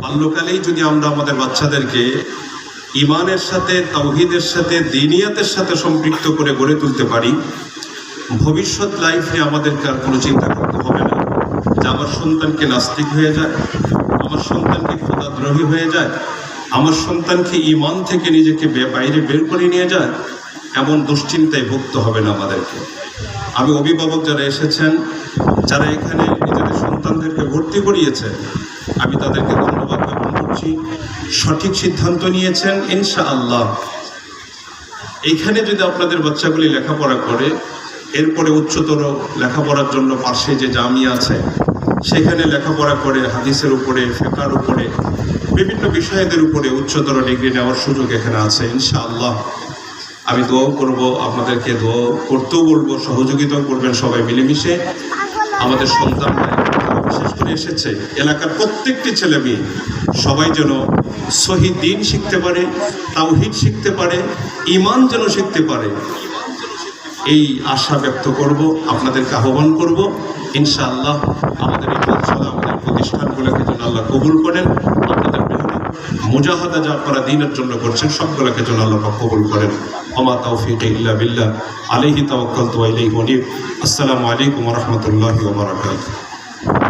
বাল্যকালেই যদি আমরা আমাদের বাচ্চাদেরকে ঈমানের সাথে, তাওহীদের সাথে, দ্বীনিয়াতের সাথে সম্পৃক্ত করে গড়ে তুলতে পারি, ভবিষ্যৎ লাইফে আমাদেরকে আর কোনো চিন্তা করতে হবে না যে আমার সন্তানকে নাস্তিক হয়ে যায়, আমার সন্তানকে খোদাদ্রোহী হয়ে যায়, আমার সন্তানকে ঈমান থেকে নিজেকে বাইরে বের করে নিয়ে যায়। এমন দুশ্চিন্তায় ভুগতে হবে না আমাদেরকে। আমি অভিভাবক যারা এসেছেন, যারা এখানে নিজেদের সন্তানদেরকে ভর্তি করিয়েছে, আমি তাদেরকে ধন্যবাদ জ্ঞাপন করছি। সঠিক সিদ্ধান্ত নিয়েছেন ইনশাআল্লাহ। এইখানে যদি আপনাদের বাচ্চাগুলি লেখাপড়া করে, এরপরে উচ্চতর লেখাপড়ার জন্য পাশে যে জামিয়া আছে সেখানে লেখাপড়া করে হাদিসের উপরে, ফিকহের উপরে, বিভিন্ন বিষয়দের উপরে উচ্চতর ডিগ্রি নেওয়ার সুযোগ এখানে আছে ইনশাআল্লাহ। আমি দোয়া করব, আপনাদেরকে দোয়া করতেও বলবো, সহযোগিতাও করবেন সবাই মিলেমিশে। আমাদের সন্তানরা বিশেষ করে এসেছে, এলাকার প্রত্যেকটি ছেলে মেয়ে সবাই যেন সহি দ্বীন শিখতে পারে, তাওহীদ শিখতে পারে, ঈমান যেন শিখতে পারে, এই আশা ব্যক্ত করব, আপনাদেরকে আহ্বান করব ইনশাআল্লাহ। আমাদের এই পাঠশালা, আমাদের প্রতিষ্ঠানগুলোকে যেন আল্লাহ কবুল করেন। আপনাদের মেহনত, মুজাহাদা যা আপনারা দ্বীনের জন্য করছেন সবগুলোকে যেন আল্লাহ কবুল করেন। ওমা তাওফীক ইল্লা বিল্লাহ, আলাইহি তাওয়াক্কালতু ওয়া ইলাইহি উনীব। আসসালামু আলাইকুম ওয়া রাহমাতুল্লাহি ওয়া বারাকাতুহু।